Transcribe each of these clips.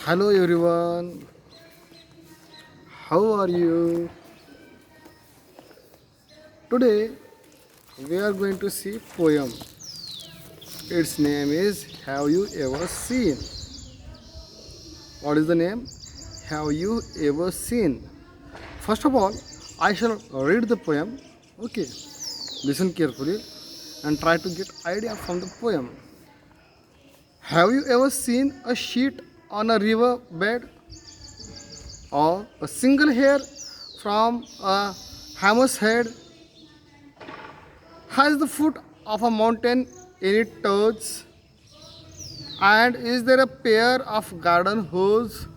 Hello everyone, how are you? Today we are going to see poem. Its name is Have You Ever Seen? What is the name? Have you ever seen? First of all, I shall read the poem. Okay, listen carefully and try to get idea from the poem. Have you ever seen a sheet on a river bed or a single hair from a hammer's head has the foot of a mountain in its toes? And is there a pair of garden hose?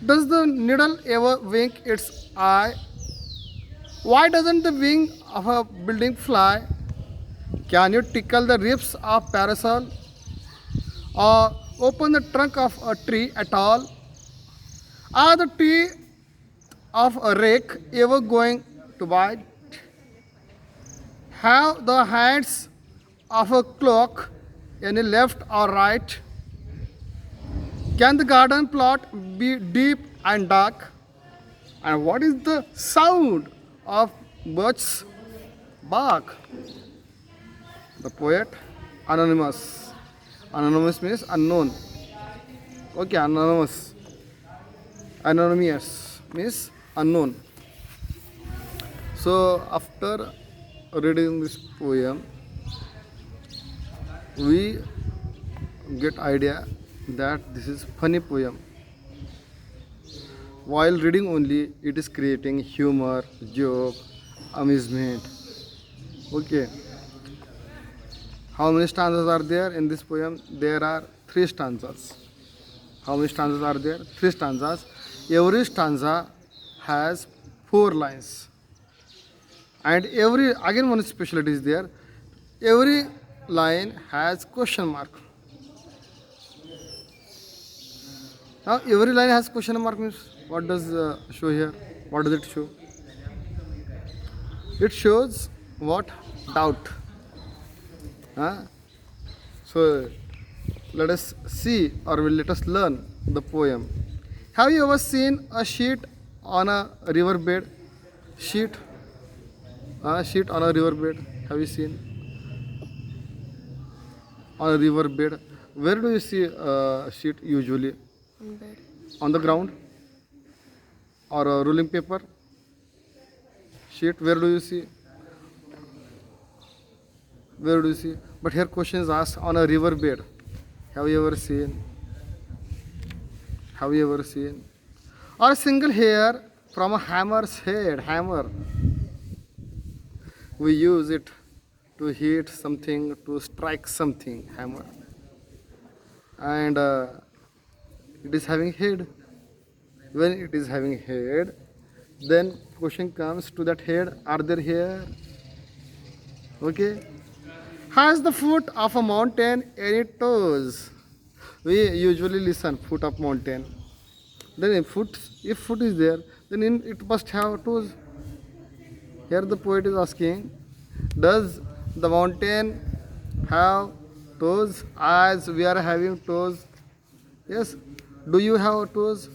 Does the needle ever wink its eye? Why doesn't the wing of a building fly? Can you tickle the ribs of parasol or open the trunk of a tree at all? Are the teeth of a rake ever going to bite? Have the hands of a clock any left or right? Can the garden plot be deep and dark? And what is the sound of birds' bark? The poet Anonymous. Anonymous means unknown. Okay, anonymous. Anonymous means unknown. So after reading this poem, we get idea that this is funny poem. While reading only, it is creating humor, joke, amusement. Okay. How many stanzas are there in this poem? There are three stanzas. How many stanzas are there? Three stanzas. Every stanza has four lines. And every again one specialty is there. Every line has question mark. Now every line has question mark means what does show here? What does it show? It shows what? Doubt. Huh? So let us see or let us learn the poem. Have you ever seen a sheet on a river bed? Sheet? Sheet on a river bed. Have you seen? On a river bed. Where do you see a sheet usually? On bed. On the ground? Or a rolling paper? Sheet, where do you see? Where do you see? But here question is asked on a river bed. Have you ever seen? Have you ever seen? Or a single hair from a hammer's head. Hammer. We use it to hit something, to strike something. Hammer. And it is having head. When it is having head, then question comes to that head. Are there hair? Okay. Has the foot of a mountain any toes? We usually listen foot of mountain. Then if foot is there, then it must have toes. Here the poet is asking, does the mountain have toes as we are having toes? Yes. Do you have toes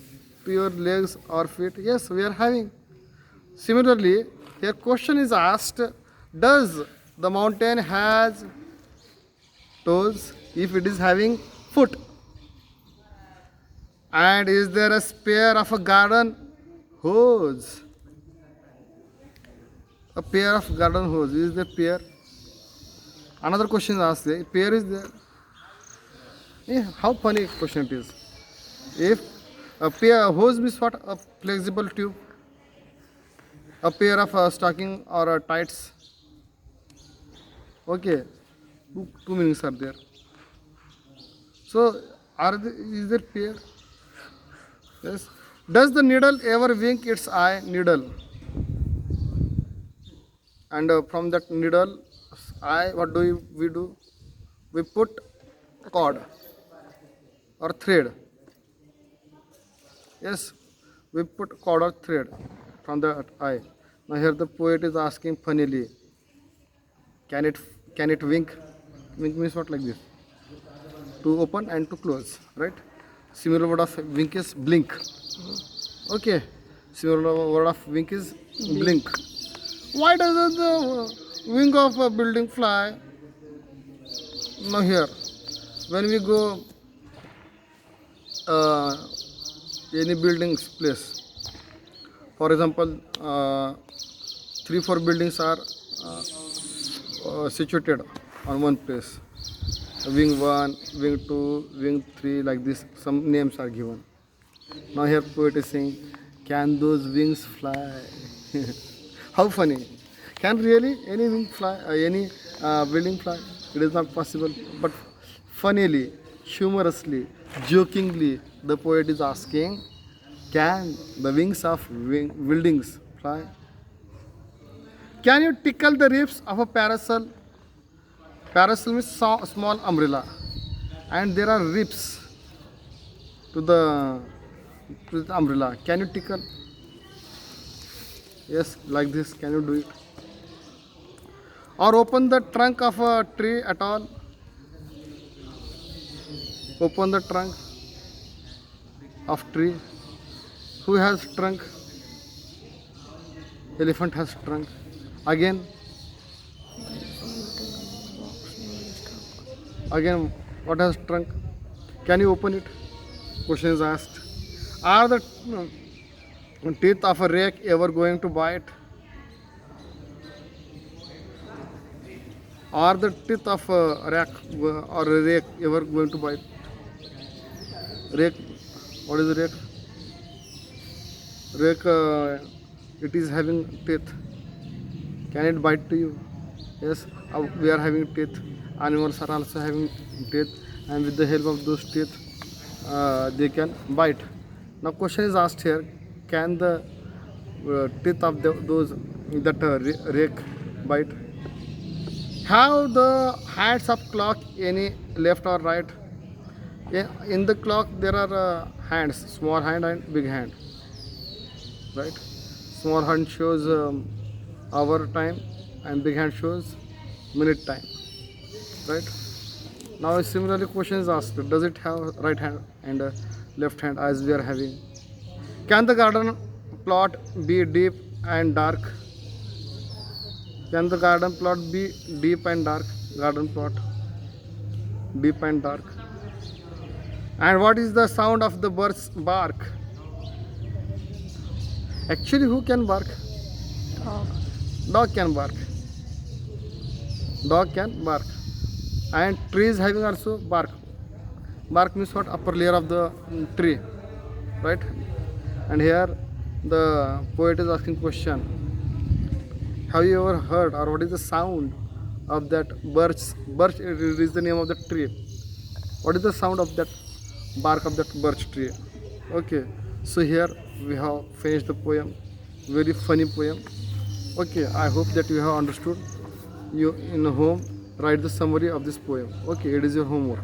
to your legs or feet? Yes, we are having. Similarly, here question is asked, does the mountain has toes if it is having foot? And is there a spare of a garden hose? A pair of garden hose. Is there pair? Another question is asked there. Pair is there. How funny question it is. If a pair hose means what? A flexible tube. A pair of stocking or tights. Okay, two meanings are there. So, is there pair? Yes. Does the needle ever wink its eye? Needle. And from that needle eye, what do we do? We put cord or thread. Yes, we put cord or thread from the eye. Now here the poet is asking funnily, can it wink? Wink means what like this? To open and to close, right? Similar word of wink is blink. Okay. Similar word of wink is blink. Why does the wing of a building fly? Now here, when we go uh, any building's place, for example, 3 4 buildings are situated on one place. Wing 1, wing 2, wing 3, like this. Some names are given. Now here poet is saying, can those wings fly? How funny. Can really any wing fly, any building fly? It is not possible. But funnily, humorously, jokingly, the poet is asking, can the wings of buildings fly? Can you tickle the ribs of a parasol? Parasol means small umbrella, and there are ribs to the umbrella. Can you tickle? Yes, like this. Can you do it? Or open the trunk of a tree at all? Open the trunk of tree. Who has trunk? Elephant has trunk. Again, what has trunk? Can you open it? Question is asked. Are the teeth of a rake ever going to bite? Are the teeth of a rake ever going to bite? Rake. What is a rake? Rake. It is having teeth. Can it bite to you? Yes. We are having teeth. Animals are also having teeth, and with the help of those teeth, they can bite. Now, question is asked here: can the teeth of those that rake bite? Have the hands of clock any left or right? In the clock there are hands, small hand and big hand. Right? Small hand shows hour time, and big hand shows minute time. Right? Now similarly question is asked: does it have right hand and left hand as we are having? Can the garden plot be deep and dark? Can the garden plot be deep and dark? Garden plot, deep and dark. And what is the sound of the bird's bark? Actually, who can bark? Dog. Dog can bark. Dog can bark. And trees having also bark. Bark means what? Upper layer of the tree, right? And here the poet is asking question: have you ever heard, or what is the sound of that birch? Birch is the name of the tree. What is the sound of that bark of that birch tree? Okay, so here we have finished the poem. Very funny poem. Okay, I hope that you have understood. You in home write the summary of this poem. Okay, it is your homework.